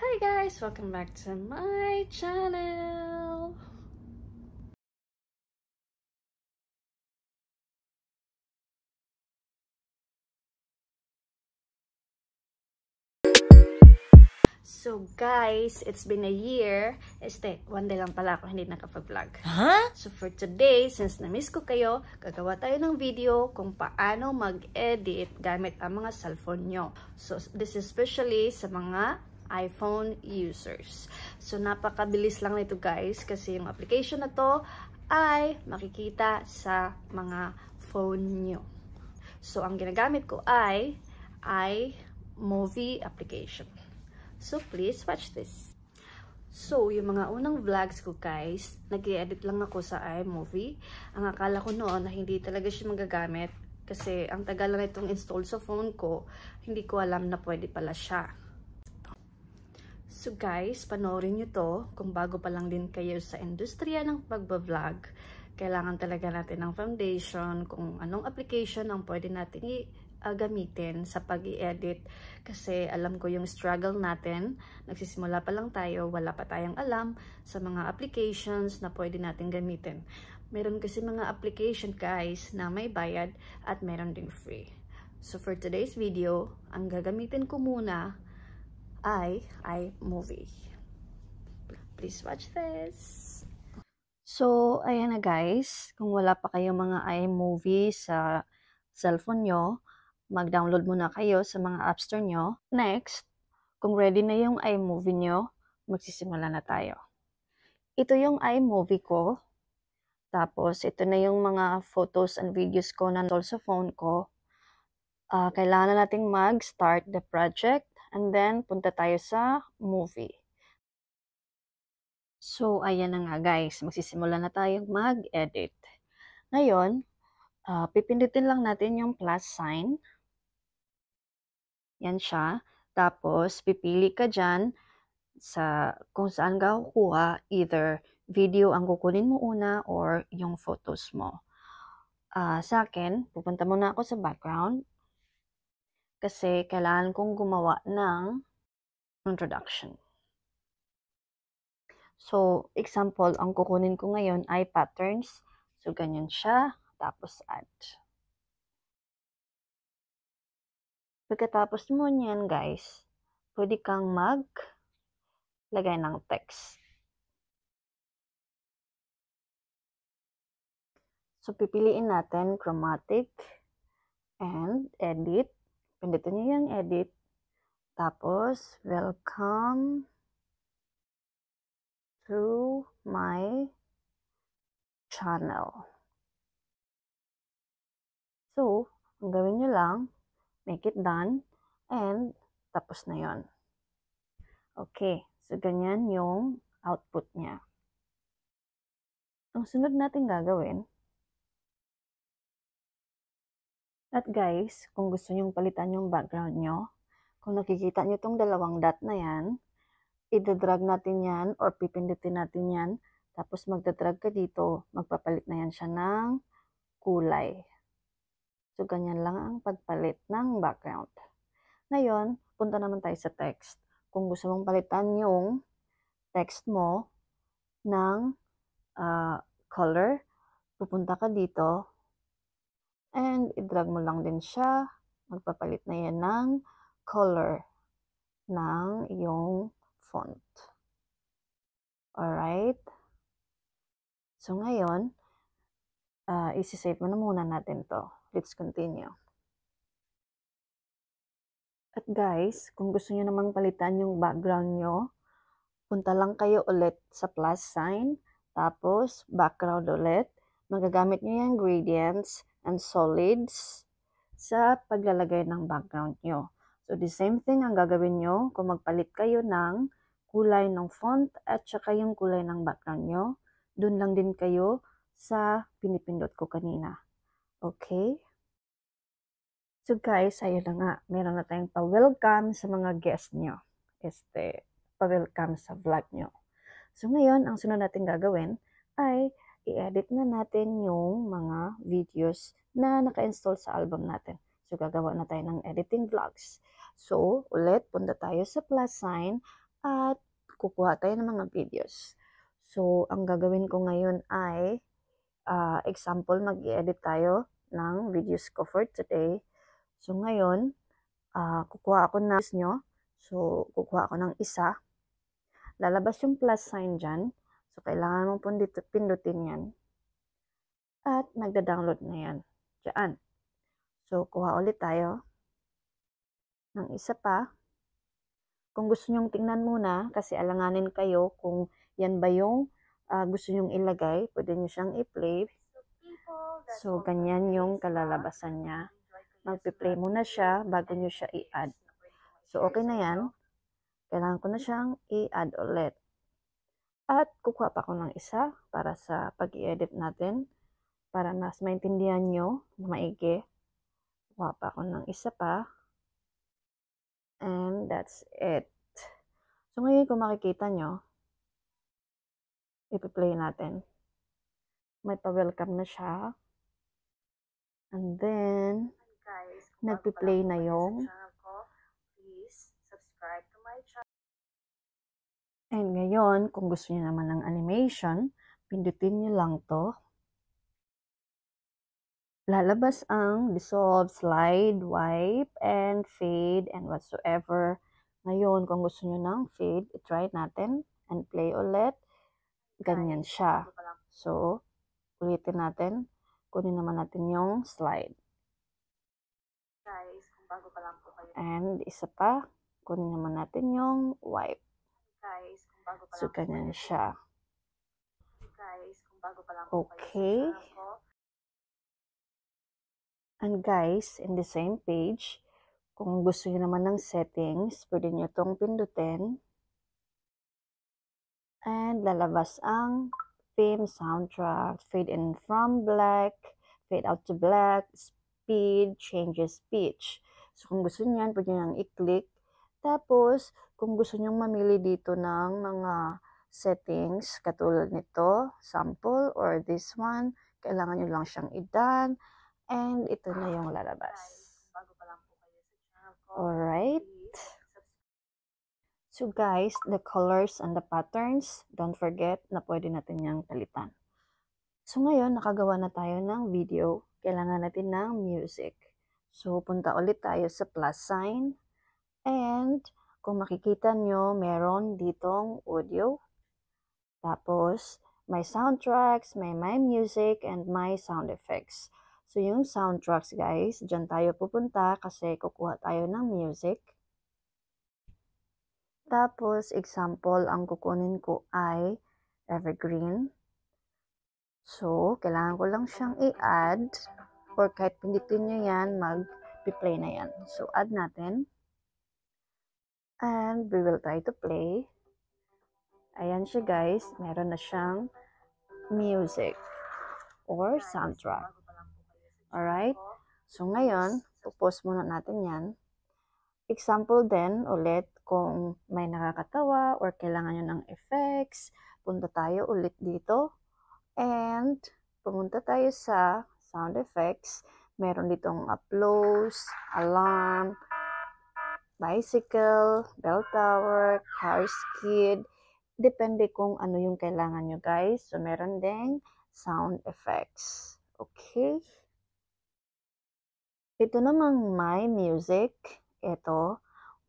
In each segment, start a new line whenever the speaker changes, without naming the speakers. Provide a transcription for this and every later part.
Hi guys! Welcome back to my channel! So guys, it's been a year. One day lang pala ako hindi nakapag-vlog. So for today, since na-miss ko kayo, gagawa tayo ng video kung paano mag-edit gamit ang mga cellphone nyo. So this is especially sa mga iPhone users. So napakabilis lang nito guys kasi yung application na to ay makikita sa mga phone nyo. So ang ginagamit ko ay iMovie application. So, please watch this. So, yung mga unang vlogs ko guys, nag-i-edit lang ako sa iMovie. Ang akala ko noon na hindi talaga siya magagamit kasi ang tagal lang itong install sa phone ko, hindi ko alam na pwede pala siya. So guys, panoorin nyo to kung bago pa lang din kayo sa industriya ng pagbablog. Kailangan talaga natin ng foundation, kung anong application ang pwede natin gamitin sa pag-i-edit kasi alam ko yung struggle natin, nagsisimula pa lang tayo, wala pa tayong alam sa mga applications na pwede natin gamitin. Meron kasi mga application guys na may bayad at meron ding free. So for today's video, ang gagamitin ko muna ay iMovie. Please watch this. So ayan na guys, kung wala pa kayong mga iMovie sa cellphone nyo, mag-download muna kayo sa mga app store nyo. Next, kung ready na yung iMovie nyo, magsisimula na tayo. Ito yung iMovie ko. Tapos, ito na yung mga photos and videos ko na install sa phone ko. Kailangan na nating mag-start the project and then punta tayo sa movie. So, ayan na nga guys. Magsisimula na tayong mag-edit. Ngayon, pipindutin lang natin yung plus sign. Yan siya. Tapos, pipili ka dyan sa kung saan ka kukuha. Either video ang kukunin mo una or yung photos mo. Sa akin, pupunta muna ako sa background. Kasi kailangan kong gumawa ng introduction. So, example, ang kukunin ko ngayon ay patterns. So, ganyan siya. Tapos, add. Pagkatapos mo niyan, guys, pwede kang maglagay ng text. So, pipiliin natin chromatic and edit. Pindutin niyo yung edit. Tapos, welcome to my channel. So, ang gawin nyo lang, make it done, and tapos na yon. Okay, so ganyan yung output niya. Ang sunod natin gagawin, at guys, kung gusto nyong palitan yung background nyo, kung nakikita nyo itong dalawang dot na yan, i-drag natin yan or pipindutin natin yan, tapos magdadrag ka dito, magpapalit na yan siya ng kulay. So, ganyan lang ang pagpalit ng background. Ngayon, punta naman tayo sa text. Kung gusto mong palitan yung text mo ng color, pupunta ka dito and i-drag mo lang din siya. Magpapalit na yan ng color ng iyong font. Alright? So, ngayon, isi-save mo na muna natin to. Let's continue. At guys, kung gusto nyo namang palitan yung background nyo, punta lang kayo ulit sa plus sign, tapos background ulit. Magagamit nyo yung gradients and solids sa paglalagay ng background nyo. So, the same thing ang gagawin nyo kung magpalit kayo ng kulay ng font at saka yung kulay ng background nyo. Doon lang din kayo sa pinipindot ko kanina. Okay? So guys, ayun na nga. Meron na tayong pa-welcome sa mga guests nyo. Pa-welcome sa vlog nyo. So ngayon, ang sunod natin gagawin ay i-edit na natin yung mga videos na naka-install sa album natin. So gagawa na tayo ng editing vlogs. So ulit, punta tayo sa plus sign at kukuha tayo ng mga videos. So, ang gagawin ko ngayon ay, example, mag-i-edit tayo ng videos ko for today. So, ngayon, kukuha ako ng nyo. So, kukuha ako ng isa. Lalabas yung plus sign dyan. So, kailangan mong pindutin yan. At magda-download na yan. Diyan. So, kuha ulit tayo ng isa pa. Kung gusto nyong tingnan muna, kasi alanganin kayo kung yan ba yung gusto nyong ilagay, pwede nyo siyang i-play. So, ganyan yung kalalabasan niya. Magpi-play muna siya bago nyo siya i-add. So, okay na yan. Kailangan ko na siyang i-add ulit. At kukuha pa ako ng isa para sa pag-i-edit natin. Para mas maintindihan nyo na maigi. Kukuha pa ako ng isa pa. And that's it. So, ngayon kung makikita nyo, ipi-play natin. May pa-welcome na siya. And then, nagpi-play na yung and ngayon, kung gusto niyo naman ng animation, pindutin niyo lang to. Lalabas ang dissolve, slide, wipe, and fade, and whatsoever. Ngayon, kung gusto niyo ng fade, i-try natin and play ulit. Ganyan siya. So, ulitin natin. Kunin naman natin yung slide. And isa pa, kunin naman natin yung wipe. So, ganyan siya. Okay. And guys, in the same page, kung gusto niyo naman ng settings, pwede niyo itong pindutin. And lalabas ang theme, soundtrack, fade in from black, fade out to black, speed, changes pitch. So, kung gusto niyan, pwede niyo i-click. Tapos, kung gusto niyo mamili dito ng mga settings, katulad nito, sample, or this one, kailangan niyo lang siyang i-done. And ito na yung lalabas. Alright. So guys, the colors and the patterns, don't forget na pwede natin yung palitan. So ngayon, nakagawa na tayo ng video. Kailangan natin ng music. So punta ulit tayo sa plus sign. And kung makikita nyo, meron ditong audio. Tapos, may soundtracks, may my music, and my sound effects. So yung soundtracks guys, dyan tayo pupunta kasi kukuha tayo ng music. Tapos, example, ang kukunin ko ay evergreen. So, kailangan ko lang siyang i-add or kahit pindutin nyo yan, mag-play na yan. So, add natin. And we will try to play. Ayan siya guys, meron na siyang music or soundtrack. Alright? So, ngayon, pupause muna natin yan. Example din, ulit, kung may nakakatawa or kailangan nyo ng effects, punta tayo ulit dito. And, pumunta tayo sa sound effects. Meron ditong applause, alarm, bicycle, bell tower, car skid. Depende kung ano yung kailangan nyo guys. So, meron ding sound effects. Okay? Ito namang my music. Ito,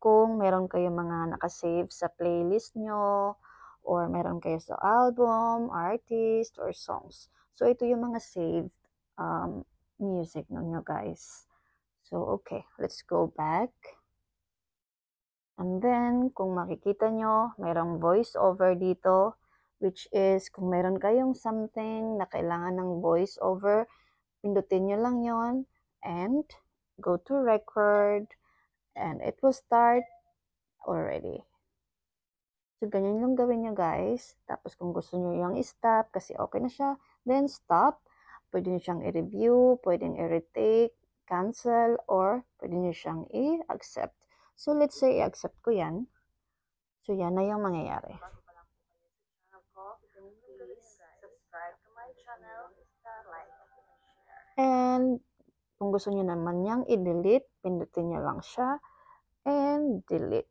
kung meron kayo mga nakasave sa playlist nyo, or meron kayo sa album, artist, or songs. So, ito yung mga saved music nyo guys. So, okay. Let's go back. And then, kung makikita nyo, merong voice over dito, which is, kung meron kayong something na kailangan ng voice over, pindutin nyo lang yon and go to record, and it will start already. So, ganyan yung gawin nyo guys. Tapos, kung gusto nyo yung i-stop, kasi okay na siya, then stop. Pwede nyo siyang i-review, pwede nyo i-retake, cancel, or pwede nyo siyang i-accept. So, let's say, i-accept ko yan. So, yan na yung mangyayari. And, kung gusto nyo naman niyang i-delete, pindutin nyo lang siya, and delete.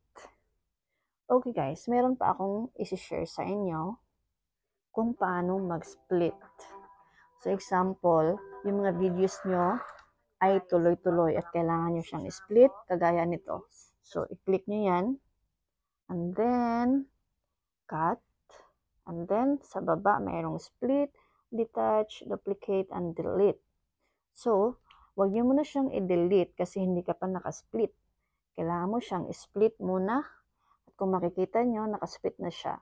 Okay guys, meron pa akong isi-share sa inyo kung paano mag-split. So example, yung mga videos nyo ay tuloy-tuloy at kailangan nyo siyang split kagaya nito. So i-click nyo yan and then cut, and then sa baba mayroong split, detach, duplicate, and delete. So wag nyo muna siyang i-delete kasi hindi ka pa nakasplit. Kailangan mo siyang split muna. At kung makikita nyo, nakasplit na siya.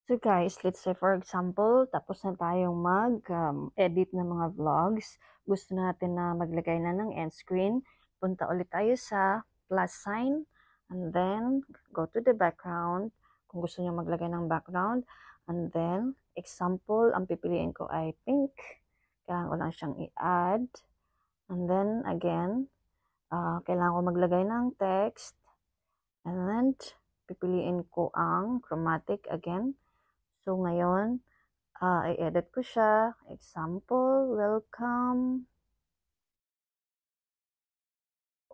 So guys, let's say for example, tapos na tayong mag-edit ng mga vlogs. Gusto natin na maglagay na ng end screen. Punta ulit tayo sa plus sign. And then, go to the background. Kung gusto nyo maglagay ng background. And then, example, ang pipiliin ko ay pink. Kailangan ko lang siyang i-add. And then, again, kailangan ko maglagay ng text. And then, pipiliin ko ang chromatic again. So, ngayon, i-edit ko siya. Example, welcome.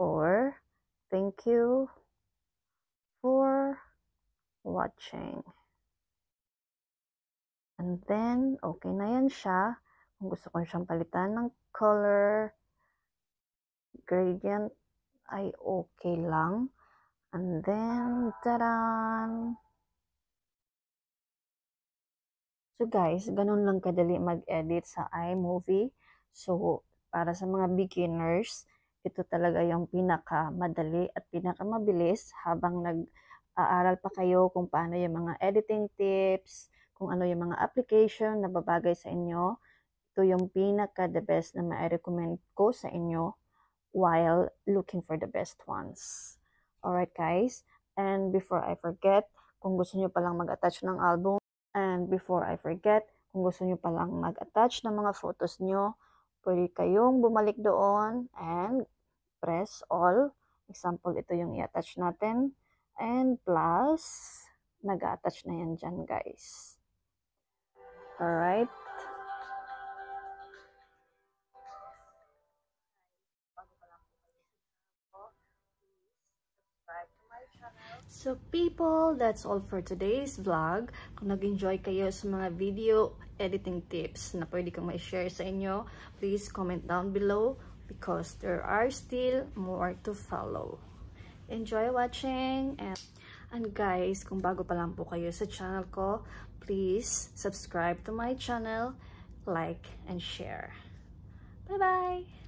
Or, thank you for watching. And then, okay na yan siya. Kung gusto ko siyang palitan ng color, gradient, ay okay lang. And then, taran! So guys, ganun lang kadali mag-edit sa iMovie. So, para sa mga beginners, ito talaga yung pinakamadali at pinakamabilis habang nag-aaral pa kayo kung paano yung mga editing tips, kung ano yung mga application na babagay sa inyo. Ito yung pinaka-the best na ma-recommend ko sa inyo while looking for the best ones. Alright guys, and before I forget, kung gusto nyo palang mag-attach ng album, and before I forget, kung gusto nyo palang mag-attach ng mga photos nyo, pwede kayong bumalik doon and press all. Example, ito yung i-attach natin. And plus, nag-attach na yan dyan guys. Alright. So people, that's all for today's vlog. Kung nag-enjoy kayo sa mga video editing tips na pwede kong ma-share sa inyo, please comment down below because there are still more to follow. Enjoy watching, and guys, kung bago pa lang po kayo sa channel ko, please subscribe to my channel, like, and share. Bye-bye!